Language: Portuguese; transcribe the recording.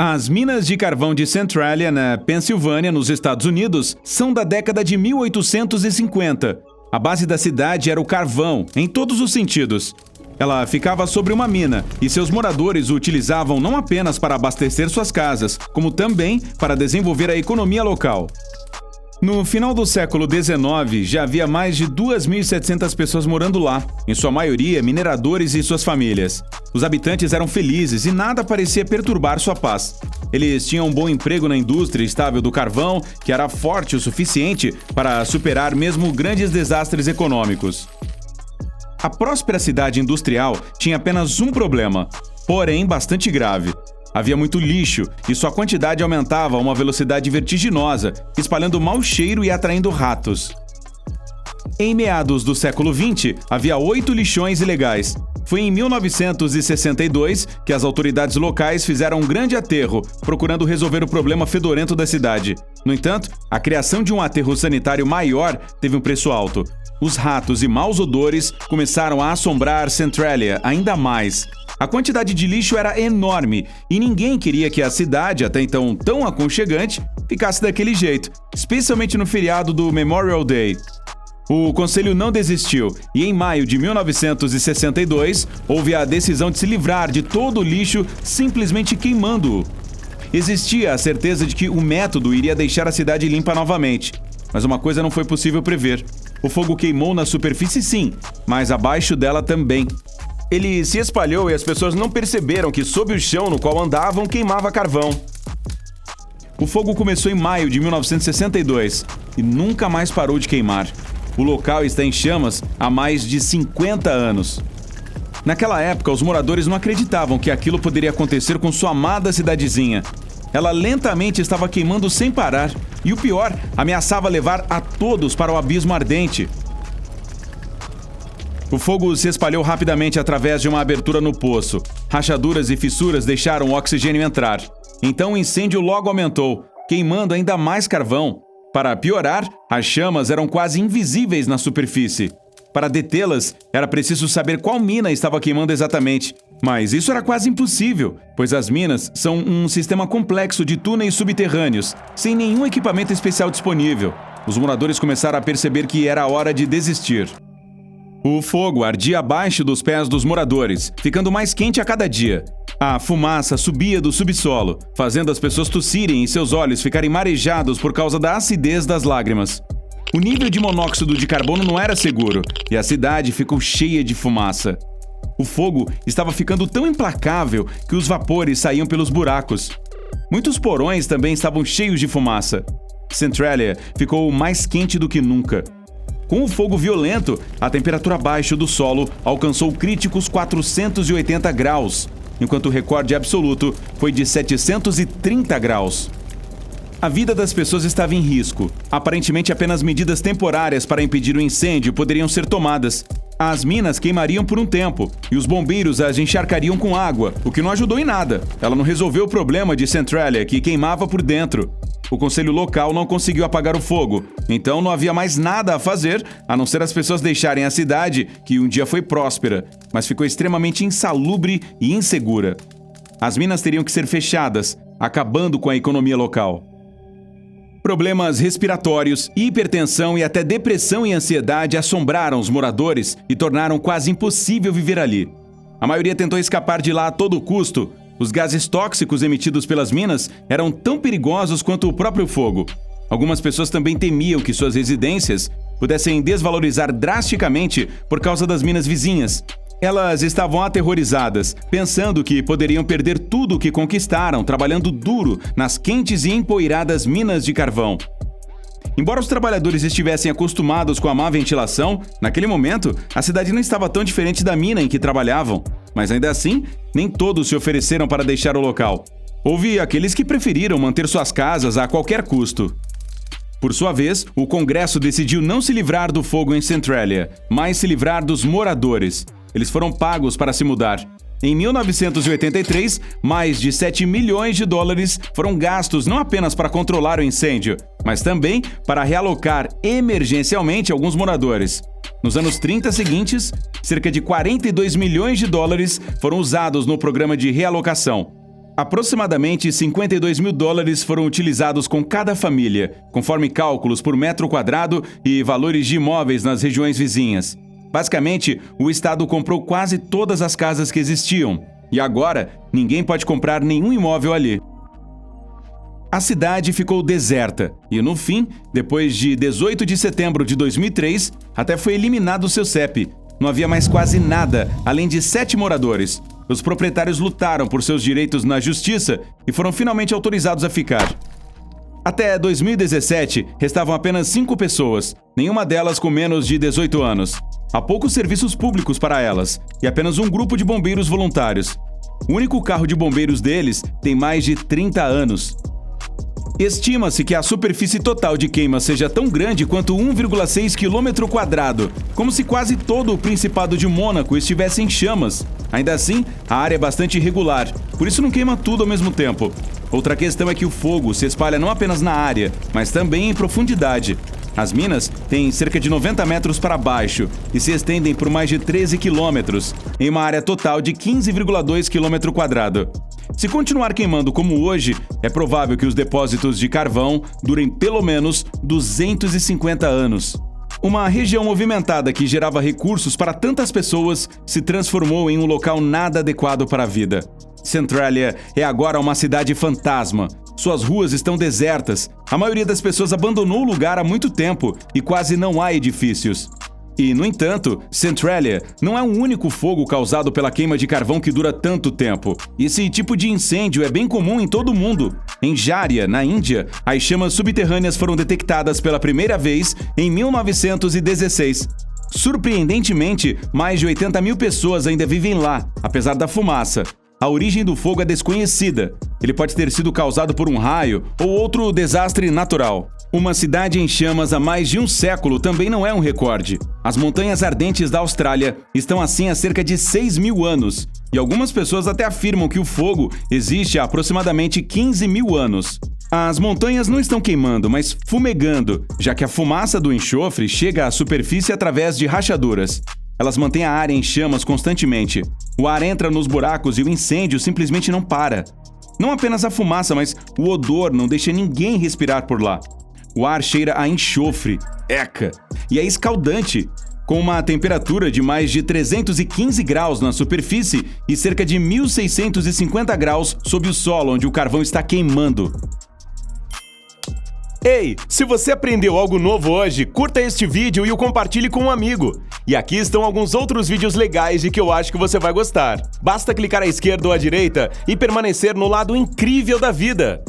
As minas de carvão de Centralia, na Pensilvânia, nos Estados Unidos, são da década de 1850. A base da cidade era o carvão, em todos os sentidos. Ela ficava sobre uma mina e seus moradores o utilizavam não apenas para abastecer suas casas, como também para desenvolver a economia local. No final do século XIX, já havia mais de 2.700 pessoas morando lá, em sua maioria mineradores e suas famílias. Os habitantes eram felizes e nada parecia perturbar sua paz. Eles tinham um bom emprego na indústria estável do carvão, que era forte o suficiente para superar mesmo grandes desastres econômicos. A próspera cidade industrial tinha apenas um problema, porém bastante grave. Havia muito lixo e sua quantidade aumentava a uma velocidade vertiginosa, espalhando mau cheiro e atraindo ratos. Em meados do século XX, havia 8 lixões ilegais. Foi em 1962 que as autoridades locais fizeram um grande aterro, procurando resolver o problema fedorento da cidade. No entanto, a criação de um aterro sanitário maior teve um preço alto. Os ratos e maus odores começaram a assombrar Centralia ainda mais. A quantidade de lixo era enorme e ninguém queria que a cidade, até então tão aconchegante, ficasse daquele jeito, especialmente no feriado do Memorial Day. O conselho não desistiu e em maio de 1962 houve a decisão de se livrar de todo o lixo simplesmente queimando-o. Existia a certeza de que o método iria deixar a cidade limpa novamente, mas uma coisa não foi possível prever. O fogo queimou na superfície sim, mas abaixo dela também. Ele se espalhou e as pessoas não perceberam que sob o chão no qual andavam queimava carvão. O fogo começou em maio de 1962 e nunca mais parou de queimar. O local está em chamas há mais de 50 anos. Naquela época, os moradores não acreditavam que aquilo poderia acontecer com sua amada cidadezinha. Ela lentamente estava queimando sem parar e, o pior, ameaçava levar a todos para o abismo ardente. O fogo se espalhou rapidamente através de uma abertura no poço. Rachaduras e fissuras deixaram o oxigênio entrar. Então o incêndio logo aumentou, queimando ainda mais carvão. Para piorar, as chamas eram quase invisíveis na superfície. Para detê-las, era preciso saber qual mina estava queimando exatamente. Mas isso era quase impossível, pois as minas são um sistema complexo de túneis subterrâneos, sem nenhum equipamento especial disponível. Os moradores começaram a perceber que era hora de desistir. O fogo ardia abaixo dos pés dos moradores, ficando mais quente a cada dia. A fumaça subia do subsolo, fazendo as pessoas tossirem e seus olhos ficarem marejados por causa da acidez das lágrimas. O nível de monóxido de carbono não era seguro e a cidade ficou cheia de fumaça. O fogo estava ficando tão implacável que os vapores saíam pelos buracos. Muitos porões também estavam cheios de fumaça. Centralia ficou mais quente do que nunca. Com o fogo violento, a temperatura abaixo do solo alcançou críticos 480 graus, enquanto o recorde absoluto foi de 730 graus. A vida das pessoas estava em risco. Aparentemente, apenas medidas temporárias para impedir o incêndio poderiam ser tomadas. As minas queimariam por um tempo e os bombeiros as encharcariam com água, o que não ajudou em nada. Ela não resolveu o problema de Centralia, que queimava por dentro. O conselho local não conseguiu apagar o fogo, então não havia mais nada a fazer, a não ser as pessoas deixarem a cidade, que um dia foi próspera, mas ficou extremamente insalubre e insegura. As minas teriam que ser fechadas, acabando com a economia local. Problemas respiratórios, hipertensão e até depressão e ansiedade assombraram os moradores e tornaram quase impossível viver ali. A maioria tentou escapar de lá a todo custo. Os gases tóxicos emitidos pelas minas eram tão perigosos quanto o próprio fogo. Algumas pessoas também temiam que suas residências pudessem desvalorizar drasticamente por causa das minas vizinhas. Elas estavam aterrorizadas, pensando que poderiam perder tudo o que conquistaram trabalhando duro nas quentes e empoeiradas minas de carvão. Embora os trabalhadores estivessem acostumados com a má ventilação, naquele momento, a cidade não estava tão diferente da mina em que trabalhavam. Mas ainda assim, nem todos se ofereceram para deixar o local. Houve aqueles que preferiram manter suas casas a qualquer custo. Por sua vez, o Congresso decidiu não se livrar do fogo em Centralia, mas se livrar dos moradores. Eles foram pagos para se mudar. Em 1983, mais de 7 milhões de dólares foram gastos não apenas para controlar o incêndio, mas também para realocar emergencialmente alguns moradores. Nos anos 30 seguintes, cerca de 42 milhões de dólares foram usados no programa de realocação. Aproximadamente 52 mil dólares foram utilizados com cada família, conforme cálculos por metro quadrado e valores de imóveis nas regiões vizinhas. Basicamente, o estado comprou quase todas as casas que existiam, e agora ninguém pode comprar nenhum imóvel ali. A cidade ficou deserta e, no fim, depois de 18 de setembro de 2003, até foi eliminado seu CEP. Não havia mais quase nada, além de 7 moradores. Os proprietários lutaram por seus direitos na justiça e foram finalmente autorizados a ficar. Até 2017, restavam apenas 5 pessoas, nenhuma delas com menos de 18 anos. Há poucos serviços públicos para elas e apenas um grupo de bombeiros voluntários. O único carro de bombeiros deles tem mais de 30 anos. Estima-se que a superfície total de queima seja tão grande quanto 1,6 km², como se quase todo o Principado de Mônaco estivesse em chamas. Ainda assim, a área é bastante irregular, por isso não queima tudo ao mesmo tempo. Outra questão é que o fogo se espalha não apenas na área, mas também em profundidade. As minas têm cerca de 90 metros para baixo e se estendem por mais de 13 quilômetros, em uma área total de 15,2 km². Se continuar queimando como hoje, é provável que os depósitos de carvão durem pelo menos 250 anos. Uma região movimentada que gerava recursos para tantas pessoas se transformou em um local nada adequado para a vida. Centralia é agora uma cidade fantasma. Suas ruas estão desertas, a maioria das pessoas abandonou o lugar há muito tempo e quase não há edifícios. E, no entanto, Centralia não é o único fogo causado pela queima de carvão que dura tanto tempo. Esse tipo de incêndio é bem comum em todo o mundo. Em Jharia, na Índia, as chamas subterrâneas foram detectadas pela primeira vez em 1916. Surpreendentemente, mais de 80 mil pessoas ainda vivem lá, apesar da fumaça. A origem do fogo é desconhecida. Ele pode ter sido causado por um raio ou outro desastre natural. Uma cidade em chamas há mais de um século também não é um recorde. As montanhas ardentes da Austrália estão assim há cerca de 6 mil anos, e algumas pessoas até afirmam que o fogo existe há aproximadamente 15 mil anos. As montanhas não estão queimando, mas fumegando, já que a fumaça do enxofre chega à superfície através de rachaduras. Elas mantêm a área em chamas constantemente. O ar entra nos buracos e o incêndio simplesmente não para. Não apenas a fumaça, mas o odor não deixa ninguém respirar por lá. O ar cheira a enxofre, eca, e é escaldante, com uma temperatura de mais de 315 graus na superfície e cerca de 1.650 graus sob o solo onde o carvão está queimando. Ei, se você aprendeu algo novo hoje, curta este vídeo e o compartilhe com um amigo. E aqui estão alguns outros vídeos legais de que eu acho que você vai gostar. Basta clicar à esquerda ou à direita e permanecer no lado incrível da vida.